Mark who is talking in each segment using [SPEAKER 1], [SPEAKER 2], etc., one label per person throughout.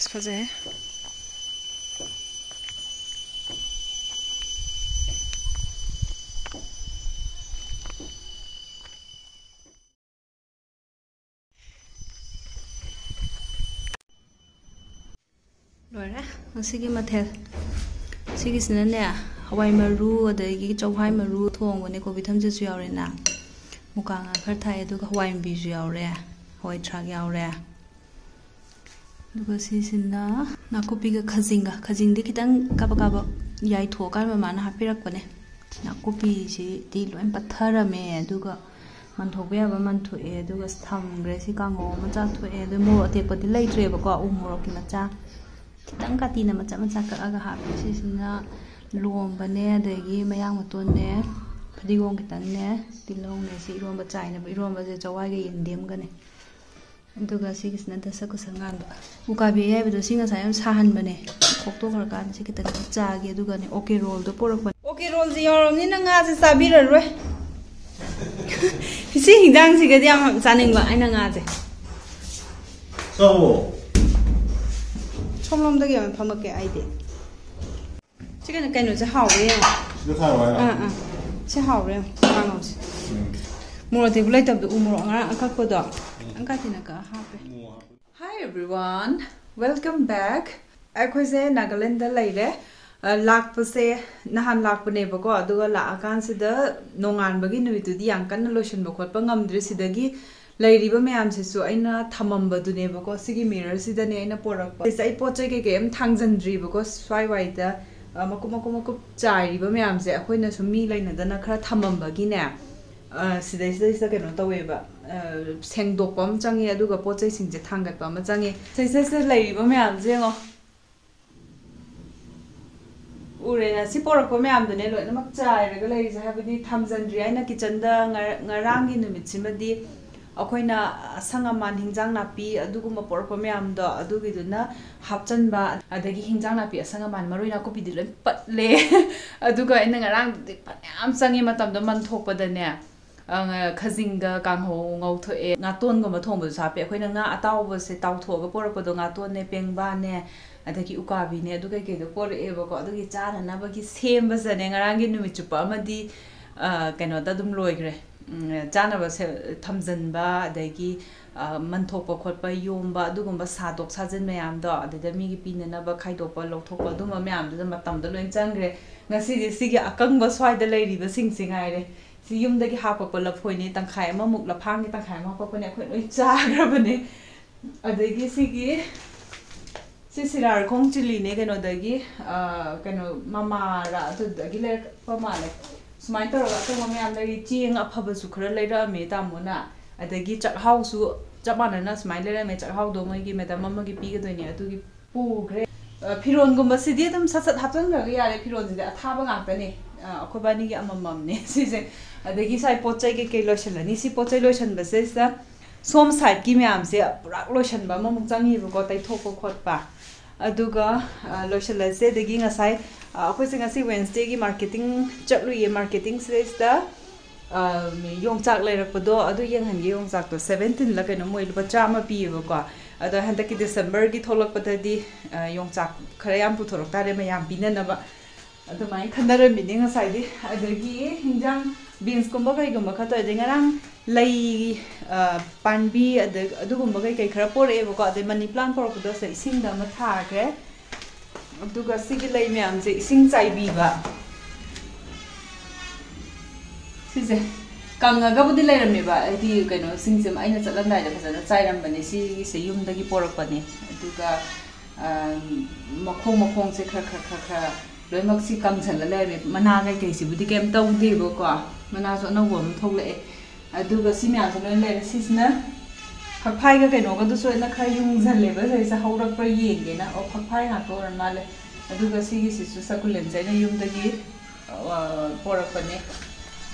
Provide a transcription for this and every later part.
[SPEAKER 1] fazay. Loira, masigi mathel. Sigi sinane hawai maru adagi chawhai maru thongone ko bitham je su yaure na. Muka nga khar thai aduga hawai mbi su yaure. Hawai thrak yaure. Duga si sinna nakopi ga khajing di kitang kaba kaba yai tho kar ma mana hapirak pane. Nakopi si di loin pathara me aduga man thok ya ba man thu e aduga tham gre si kango ma cha thu e du mo te pati lai tre ba ko umro ki ma cha kitang katina macha macha ka aga ha si sinna lomba ne adagi mayang maton ne phadigong kitang ne tilong ne si romba chai na romba je chawai ge yendem ga ne aduga si kisna dasa ko sangan ba ukabi yai bedo singa sayam sahan bane khokto khar kan si kitang cha ge aduga ne okay roll do porak ba okay roll ji yorom ni na nga je sabira roi si hingdang si ga diam chaning ba aina nga je
[SPEAKER 2] so
[SPEAKER 1] 롬덕이 하면 파먹게 아이디. 지금 cái nó sẽ hảo đấy.
[SPEAKER 2] Nó thay rồi.
[SPEAKER 1] sẽ hảo đấy. Ngon không? Mua thì lấy tập được mua ngon ăn các cô đó. Ăn các thì nó cả happy. Hi everyone, welcome back. Aku se Nagaland da lai le. Lak pa se nahan lak pa ne ba ko aduga la akan se da nongan bagi nu tu di yang kan lotion ba khot pa ngam dre si dagi Lady Bamam says, I know Tamamba do never go Sigi mirror, sit the name of Pork. This I portray game, tongues and dree because try white the Makumako Chai, Bamam say, acquaintance of me like the Naka Tamamba Guinea. Sides is the kind of the way, but Sang Dopam, Changi Aduga portraying the tongue at Pamazangi. Says the lady Bamam, Zengo Urena, Sipora Pomam, the Nelo, and Makchai, regulars have the thumbs and Driana kitchen, Narang in the Mitsimadi. Akoina sangaman hingjang napi aduguma porpa myam do adugiduna hapchanba adagi hingjang napi sangaman maruina ko pidile patle aduga ina ngarang panyam sangi matam do man thokpa da ne khazinga kangho ngau tho e ngaton goma thongba sa pe akoina nga atawba se taw thoga porpa do ngaton ne pengba ne adagi ukabi ne aduga ke do por e ba ko adugi chana na ba ki semba sa ne ngarang gi numi chupa amadi kaino da dum loigre Janaba Tamzanba, Dagi, Mantopa, Kotpa, Yomba, Dugumba, Sadok, Sazin Mayamda, the Migi Pinaba, Kaidopa, Lotopa, Duma Mayam, the Matam, the Luenzangre, Nasi, Siga, Akanga, Swai, the lady, the sing I see you the Hapapa, La Poinit, and Kaima, Mukla Pangi, and Kaima, Papa, Zagrabane, a Dagi Sigi Sisilar, Conchili, Negan or Dagi, Cano Mama, to the Giller Pamale. Smaiter of a man lady cheering up Habasukra later, Metamona, at the Gitchak house, Japanana, Smiler, Metchak how do Magi Metamamagi Pigatonia to give poor great Piron Gombasidium, such a happen, Ria Piron, the Tabangapani, Kobani Amamamne, season at the Gisai Pochake lotion, and Nisi Poche lotion, but says that some side give me black lotion, but Momzangi got a topo quad back. Aduga lotion, let's say the ging aside. Ako si Wednesday marketing chatlu marketing says the yongchak lai rakpado adu yang han yongchak to 17 la kaino moi lupa chama pi ba ko adu handaki December gi tholak patadi yongchak khara yam pu thorok tare ma yam binana ba adu mai khandara meeting asai di adagi hinjang beans komba kai gomba khato dengarang lai panbi adu gomba kai khara pore ba ko adu money plant por ko do sai sing da ma tha kre aduga sigi lai myam je sing chai bi ba sije kanga ga budi lai ram ba di kaino sing sem aina chalan dai da phajana chai ram bane si se yum dagi porak pani aduga makhong se kha loimak si kam chan la lai mana ga kai si budi kem taw de bo ko mana so na wom thok le aduga si myam so lai si sna Papai ga kaino ga du so na kha yung zan le ba sai sa haurak pra yeng ge na o papai na to ran male aduga sigi si su sakulen chai na yum dagi porak pane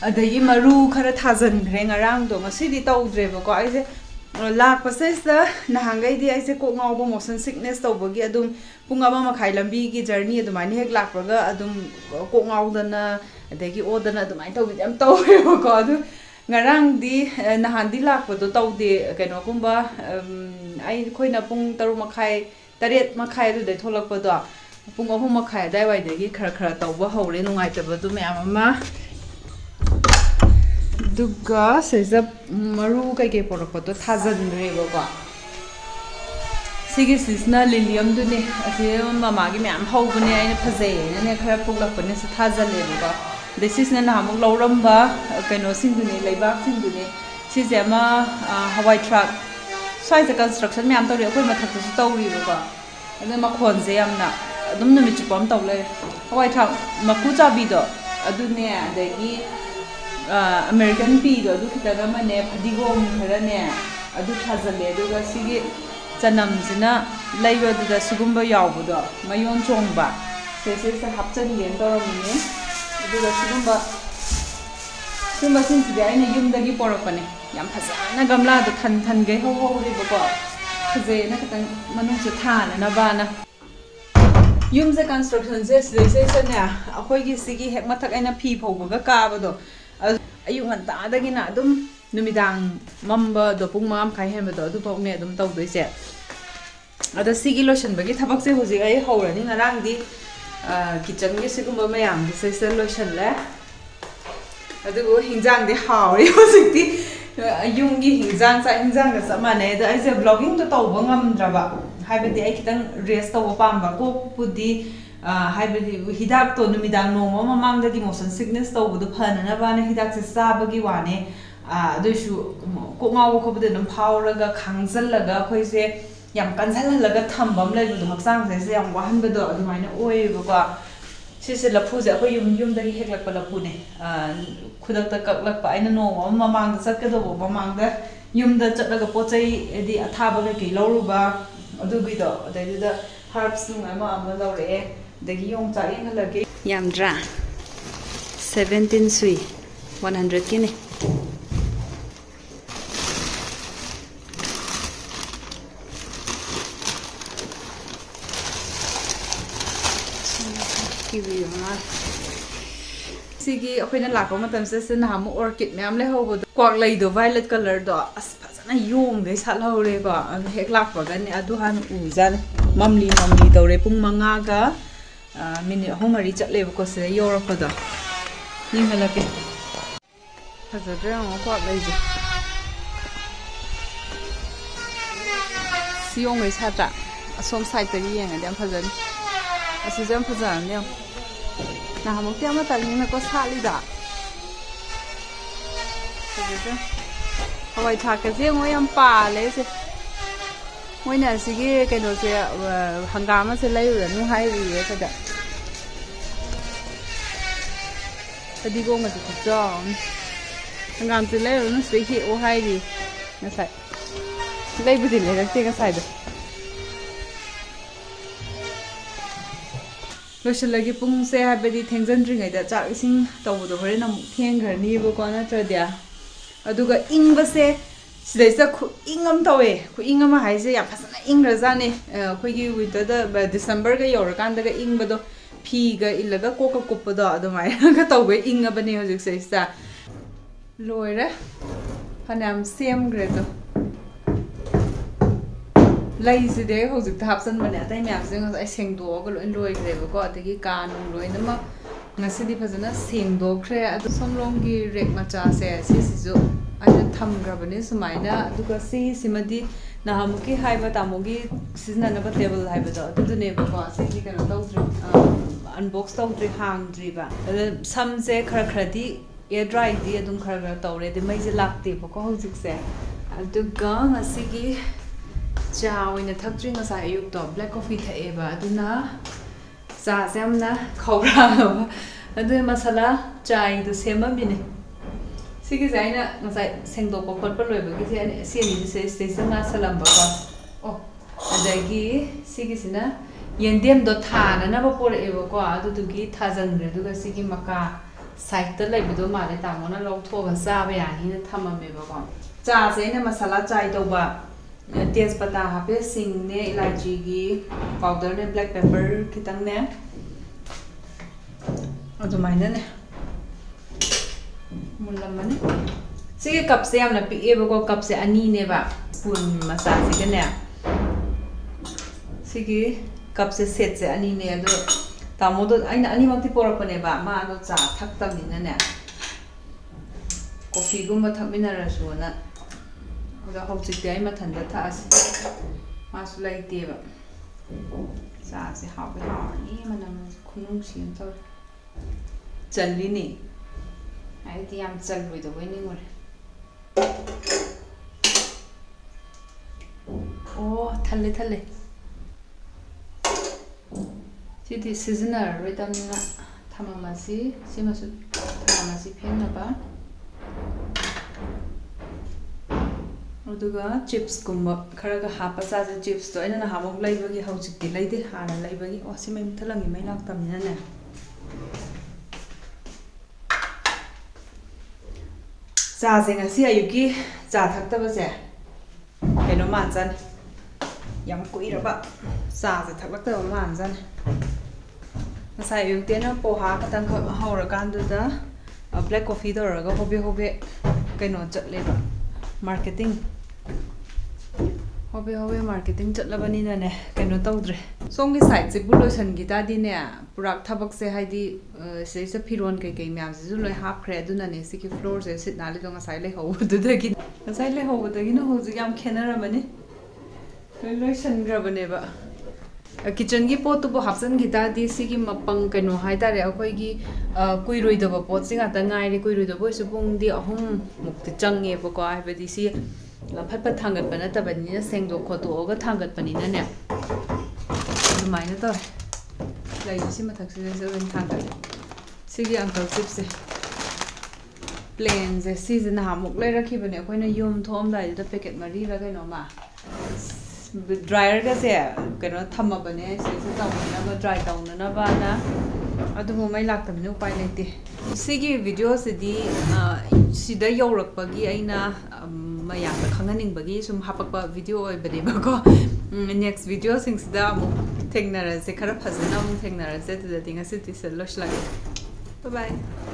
[SPEAKER 1] adagi maru khara thazan gre ngarang do ma sidi taw dre ba ko ai se lak pasais da na hangai di ai se ko ngau ba motion sickness taw ba gi adum punga ba ma khai lambi gi journey adum ani hek lak ga adum ko ngau da na adagi o da na adum ai taw bi am taw ba ko adu ngarang di nahan di lak pa do taw de kaino kumba ai khoina pung taru makhai Taret makai du de tholakpado pung 3 makai dai wai degi khara khara tawba hore nungaitabadu mayam ama duga seza maru kai ke porakpado thajandre go Sigi sisna lilium dune asi mama gi mayam hawbune aina phajai ne khara puglakpane se thajale go this is na hamuk lawramba kaino singdune leibak singdune sijama hawai truck size construction mayam tawri akoi mathak su tawri go ane makhonje yamna adum numit chupam tawle hawai truck maku chabi do adune adagi American pea do adu khitaga mane phadigom khara ne adu thajale aduga sigi chanam jina laiba du da sugumba yawbu do mayon chongba se hapchan yen toramine aduga sugumba sinsi de aina yumdagi porakpane yam phajana gamla do than ge ho ri bako phaje na katang manung se thana na bana yum se construction se ne akoi gi sigi hek mathak aina phi phawba ka ba do ayung anta dagi na adum numidang mamba do pung mam khai hen ba do adu pok ne adum taw doi se ada sigi lotion bagi thabak se hoji ai hawrani ngarang di kitchen gi sigumba mayam di se lotion le adu hinjang di hawri hoji di yung gi hinjang ga samane da ai se vlogging to taw ba ngam draba haibadi ai kitang rest taw pam ba ko pudi haibadi hidak to numidang no mamang da di motion sickness taw bu phana na ba na hidak se sabagi wane doishu ko ngaw ko bde nam phawraga khangjallaga khoi se yam kanjalalaga thambam lai bu haksang se yam wahan bedo adumaina oi ba sise lapu je khoi yum da heklak pa lapu ne khudak ta kaklak pa aina no mamang da sakka do mamang da yum da chatlaga pochai edi athaba ga ki lawruba adu gi do adai da herbs nu ama lawre dagi yongchak eng halage yamdra 17 sui 100 kini kiwi ma sigi akhoi na lakpa matam se se na mu orchid myam le ho bo kwak lei do violet color do as phajana yom ge sal ho re go hek lakpa ga ni adu han u jan mamli dore pung manga ga minute homari chatle ko se youre do ning halake phajadra mo kwak lei ji siong ei chata asom side ta yeng adam phajan asi jam phajan ne na hamuk tiam ta ning na ko sali da hawai thak ke je ngoyam pa le se moina sigi keno se hangama se lai ru nu hai ri ye kada tadi go ma tu jong hangam se lai ru nu se hi o hai ri na sai lai bu din le ga te ga sai da lotion lagi pung se habedi thengjandri ngai da chak ising tawdo hore na thenggrani bo ko na tradia aduga ingba se sidai sa khu ingam tawe khu ingama haise ya phasana ingra jane khoi gi winter da December ga yor kan da ga ingba do phi ga ilaga ko ka kup do adumai ga tawbe inga bani hojik se sa loire hanam sem gre do lai se de hojik thap san bane tai myak se ngai seng do ga loin loi gre ko atagi kan loi na ma ngasi di phajana seng do khre adu somlong gi rek macha se si aina tham grabane sumaina aduga simadi na hamuki haiba tamogi sizna na ba table haiba do adu ne ba ko si kana tawdri unbox tawdri hangdri ba sam se khara di air dry di adum khara tawre de mai je lakte ba ko hojik se aduga ngasi gi cha oina thakjri nga sa ayuk to black coffee thae ba aduna cha jamna khawra adu masala chai du sema bine sigi zaina nga sai sengdo ko khot pa loi ba gi se ni se station na salam ba ko oh adagi sigi sina yendem do thana na ba por e ba ko adu du gi thajan re du ga sigi maka site ta lai bu do ma le ta mo na lo tho ga sa ba ya ni thama me ba ko cha se na masala chai do ba तेजपत्ता हापे सिंग ने इलायची की powder ने black pepper खितंग ने अदुमाइना ने मुल्लमने सिगे cup से हमना पिए बको cup से अनी ने बा स्पून मसा सिगे ने Sigi cup se set se ani ne ado tamodo aina ani makti porakone ba ma ado cha thaktam ni na ne coffee gumba thamina rasu na oda hojik dai ma thanda tha as ma su lai te ba cha se ha be ha ni manam khunung sin tor challi ni ai ti am chal boi do ni ngore oh thalle thalle Sidi seasonal redamna thamamasi simasu thamamasi phenna ba oduga chips kumba kharaga hapa sa chips to ina na hamok laibagi hojik ti laide hana laibagi o simai thalangi mai lak tamina ne cha se ngasi ayuki cha thakta ba se keno man chan yam kuira ba cha se thaklakta ba man chan Masai yung tena poha katang haura kandu da black coffee da raga hobe kaino chatle ba marketing hobe marketing chatlabani na ne kaino tawdre songi side se bulosan gi ta di ne purak thabak se haidi se se phiron kai myam se loi half khre aduna ne siki floor se sit na le dong sai le ho du da gi sai le ho da gi no ho ji yam khenara mani loi san gra bane ba kitchen gi pot bu hapsan gi ta di sigi mapang kaino haida re akoi gi kuiroi da ba pot singa ta ngai re kuiroi da bo su pung di ahum mukti change ba ko ai ba di si phat phat thangat ba na ta ba ni na seng do kho to ga thangat pa ni na ne dumai na to lai si ma thak se ven thangat sigi uncle chip se plain se season ha muk lai rakhi ba ne koi na yum thom dai da packet mari ra ga no ma dryer ka se kano thamma bane se taw na ba dry taw na ba na adu mo mai lak tam nu pai lete sigi video se di sida yourakpagi aina mayam da khanganing bagi sum hapakpa video oi bade ba ko next video sing sida mo thengna ra se khara phazana mo thengna ra se tu da tinga se ti se losh lage bye bye